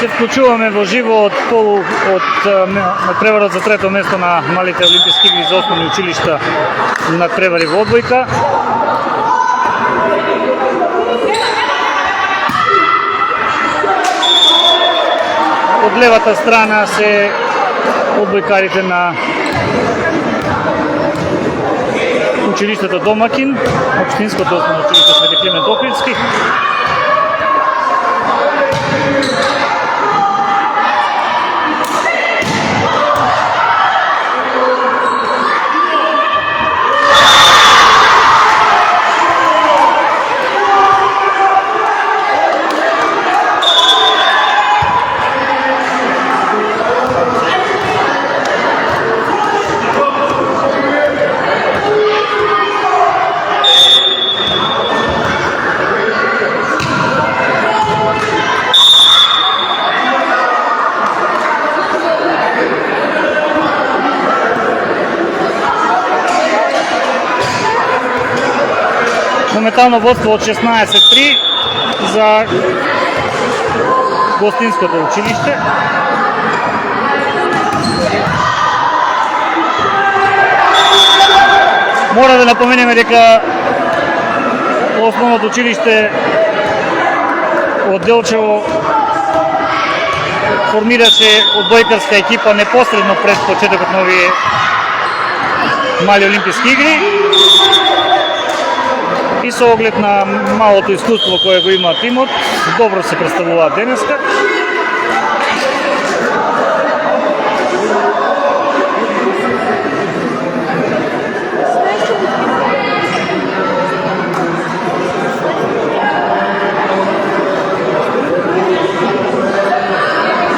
се вклучуваме во живо од надпреварот за трето место на малите олимписки игри за основни училишта надпревари во одбојка. Од левата страна се одбојкарите на училиштето Домакин, општинското основно училиште Свети Климент Охридски. Моментално водство од 16-3 за гостинското училиште. Мора да напоменеме дека основното училиште од Делчево формираше одбојкарска екипа непосредно пред почетокот на овие мали олимписки игри. И со оглед на малото искуство кое го има тимот, добро се представуваат денеска.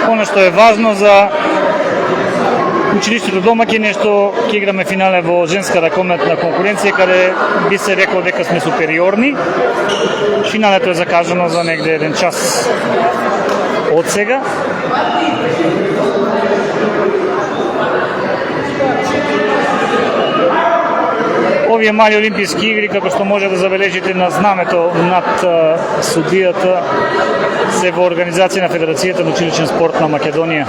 Оно што е важно за училиштето Домакин е што ќе играме финале во женска ракометна конкуренција, каде би се рекло дека сме супериорни. Финалето е закажано за негде 1 час од сега. Овие мали олимписки игри, како што може да забележите на знамето над судијата, се во организација на Федерацијата на училичен спорт на Македонија.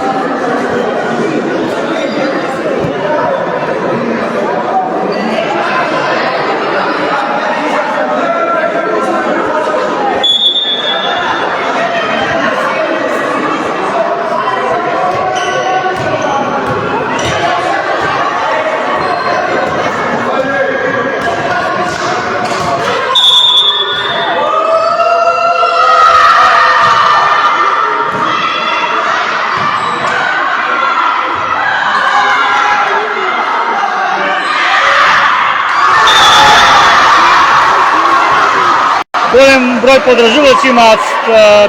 Голем број подржувачи имаат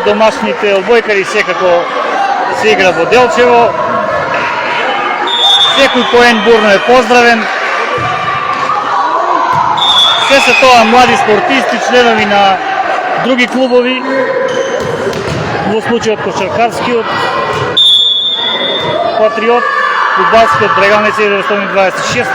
домашните одбојкари, секако се игра во Делчево. Секој поен бурно е поздравен. Се се тоа млади спортисти, членови на други клубови, во случајот кошаркарскиот, Патриот, фудбалскиот Драгалница 1926.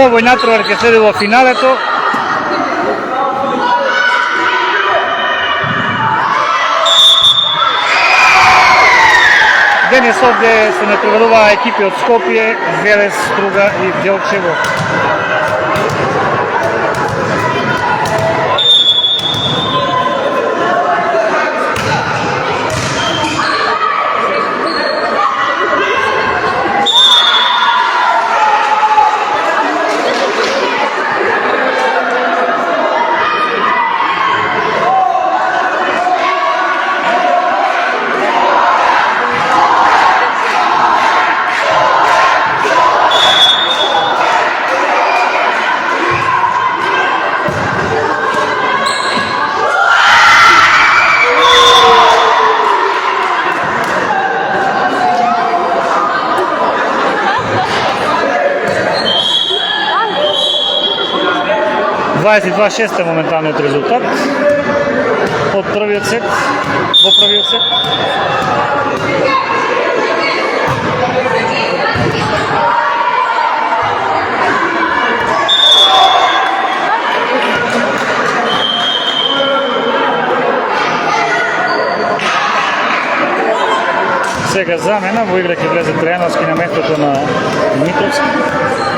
Овој натпревар ќе следи во финалето. Денес овде се натпреваруваа екипи од Скопје, Велес, Струга и Делчево. 22-6 е моменталниот резултат од првиот сет, во првиот сет. Сега замена во игра ќе влезе Трајановски на местото на Митровски.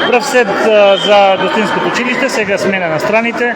Прв сет за Гостинското училиште, сега смена на страните.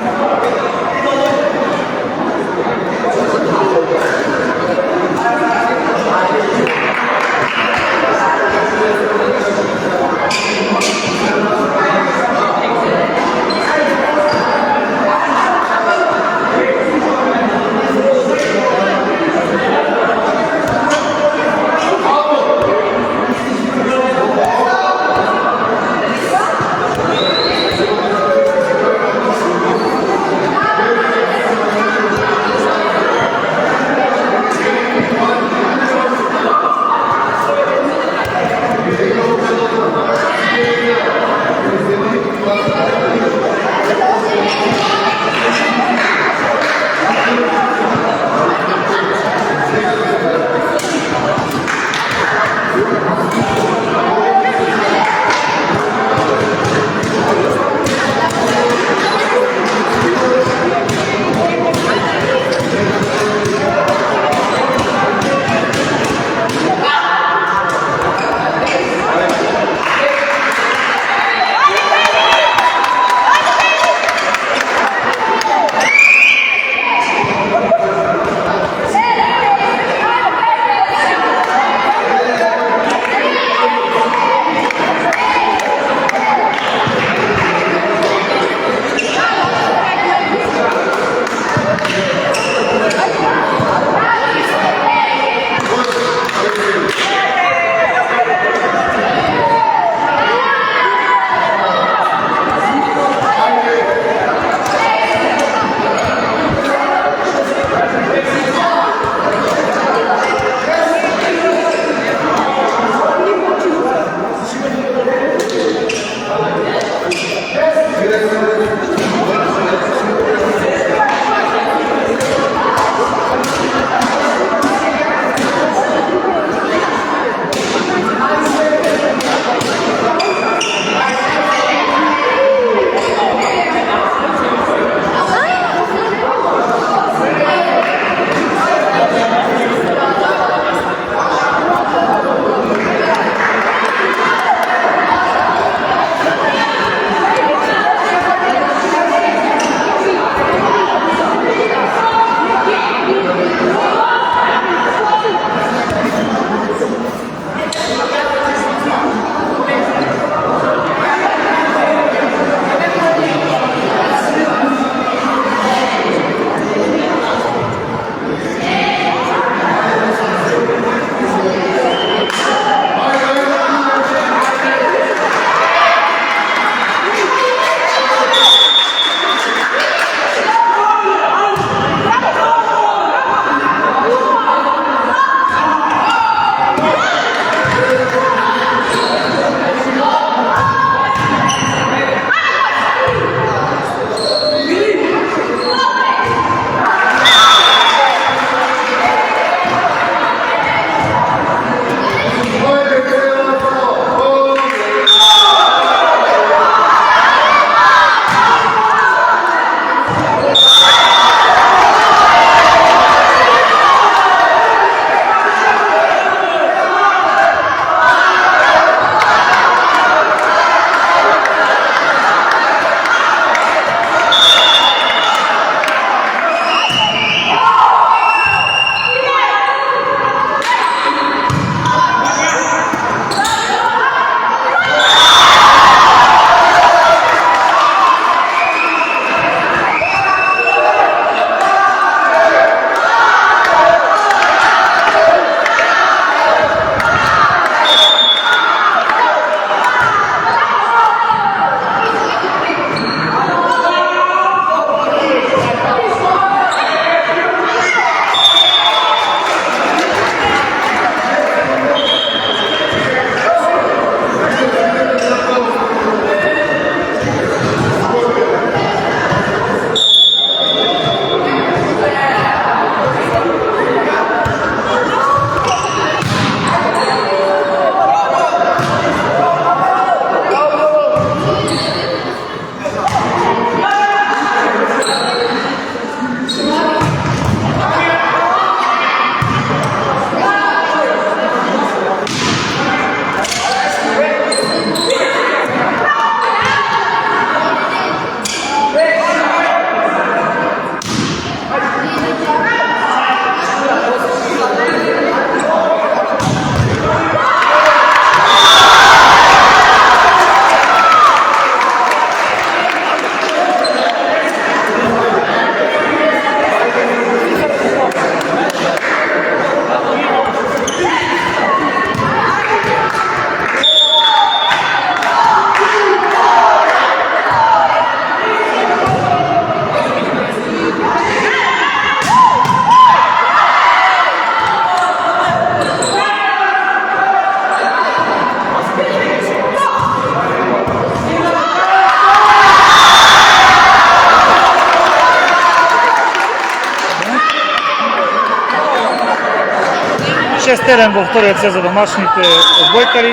терен во вториот сет за домашните одбојкари.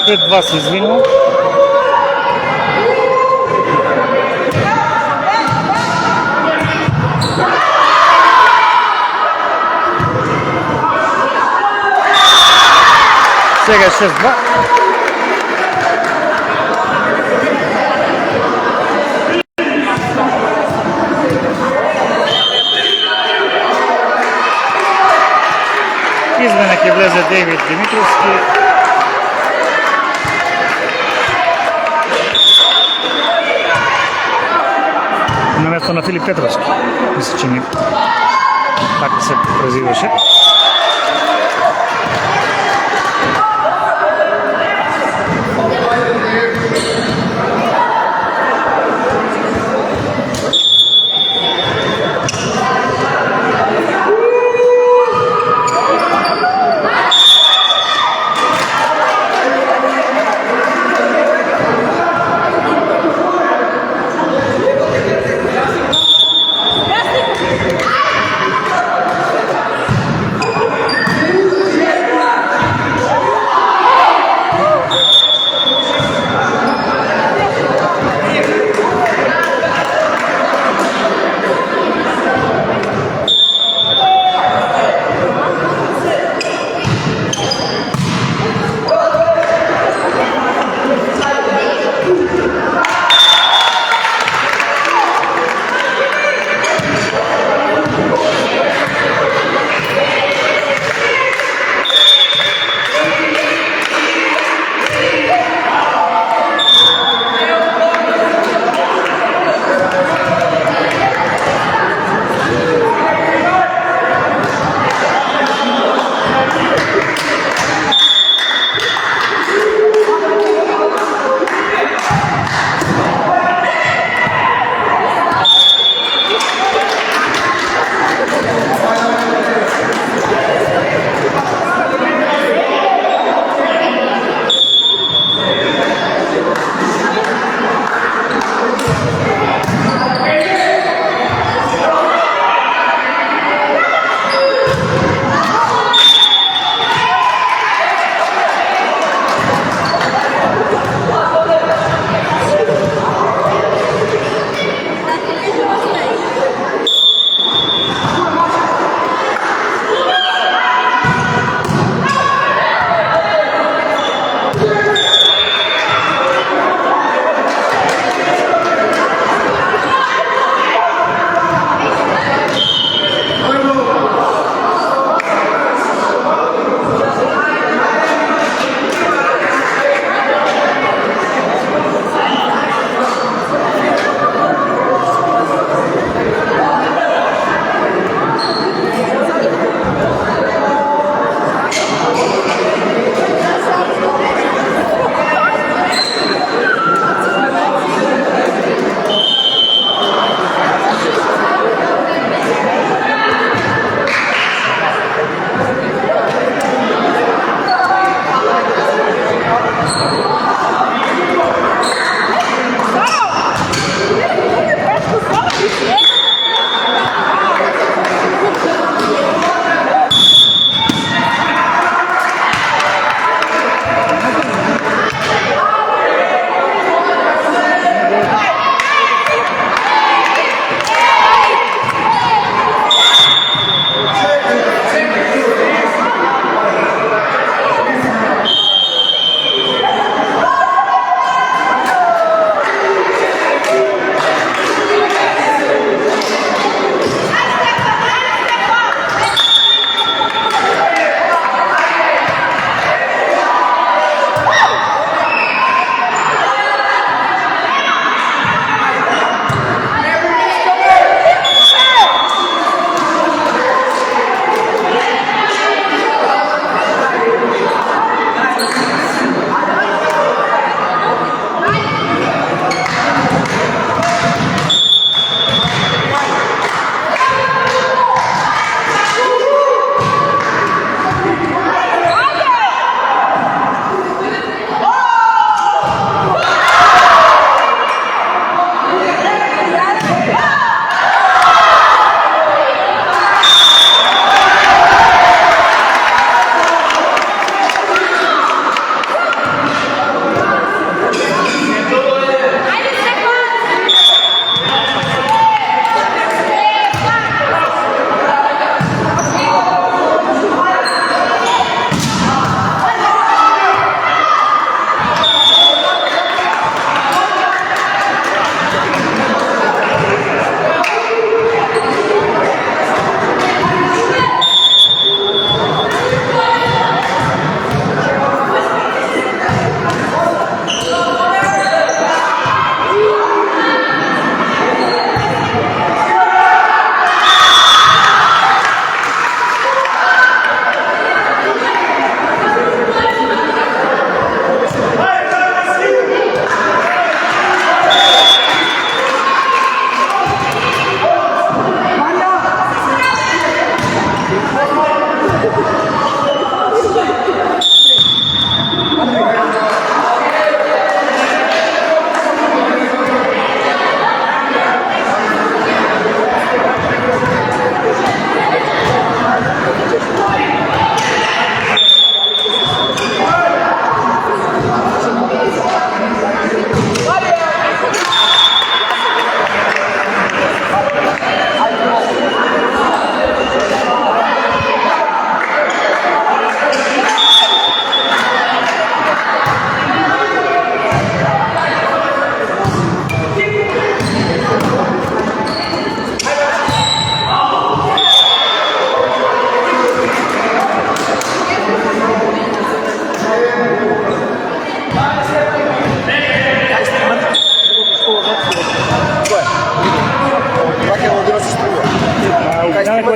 Пред два се извинувам. Сега 6-2. Измена ќе влезе Дейвид Димитровски. На место на Филип Петровски. Мисля, че не така се презиваше.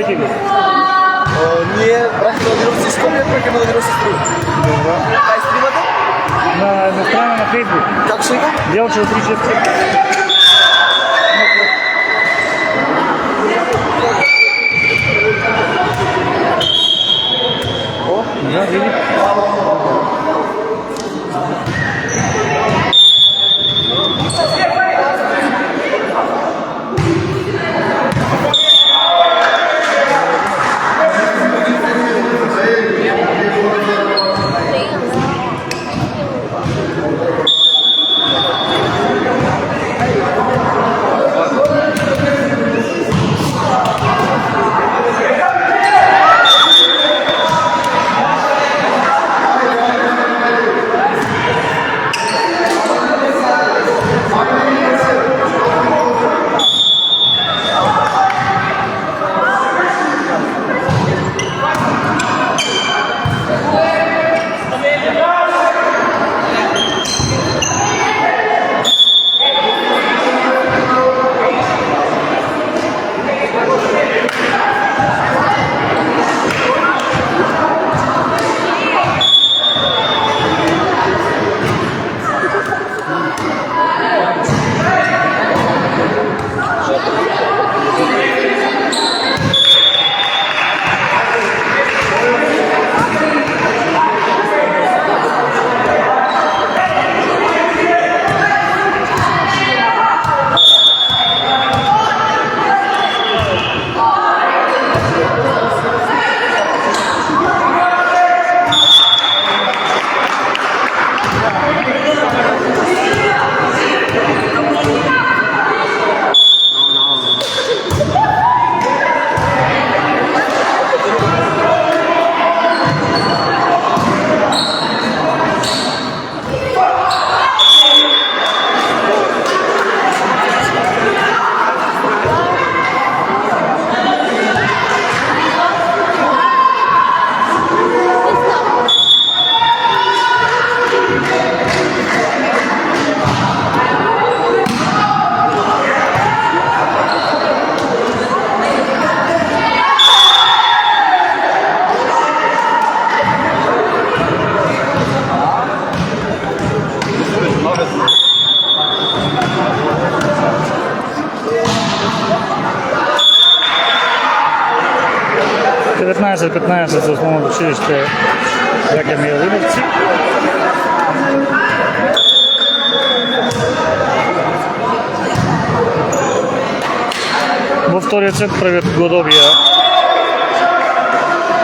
или? Ние бяхме на Вируси Скопия, бяхме на Вируси Струя. Добре. Ай, стримата? На страна на Фейсбук. Как ще го? Делчо от 36. О, да, види. за основното училище Яке Милиновци. Во вториот сет правят годовија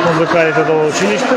музикалите од ово училиште.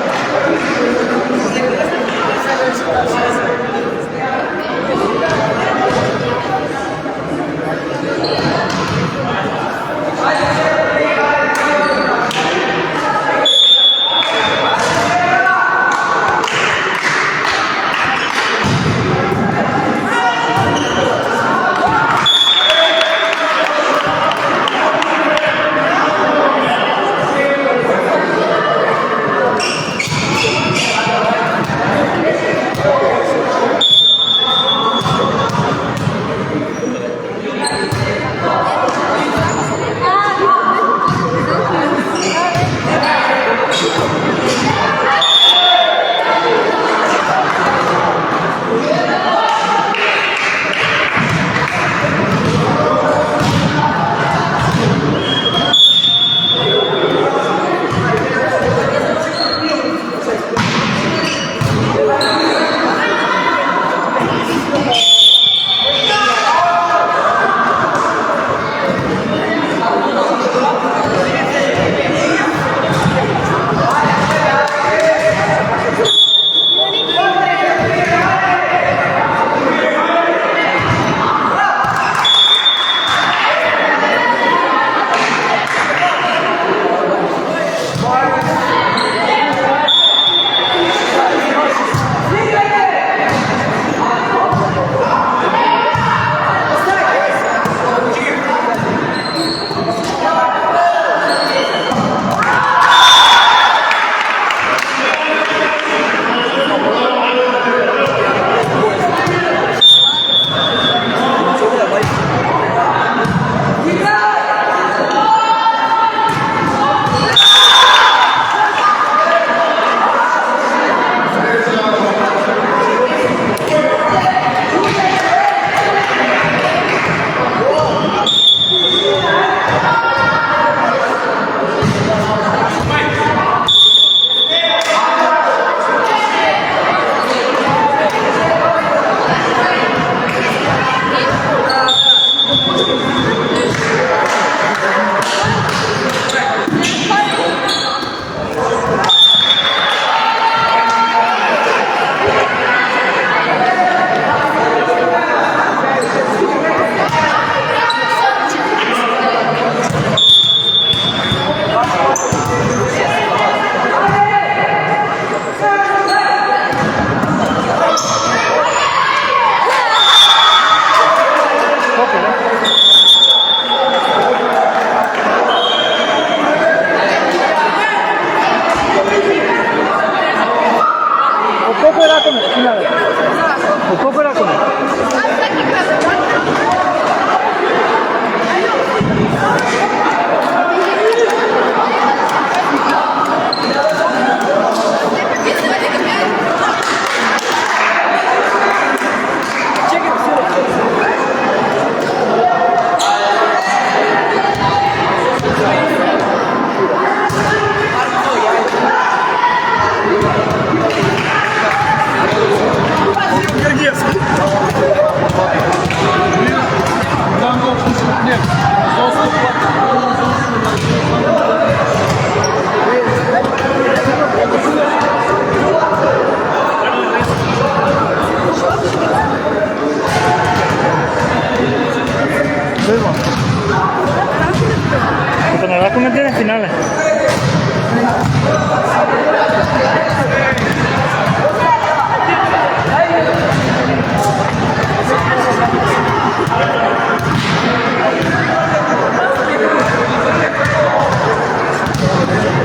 Добре.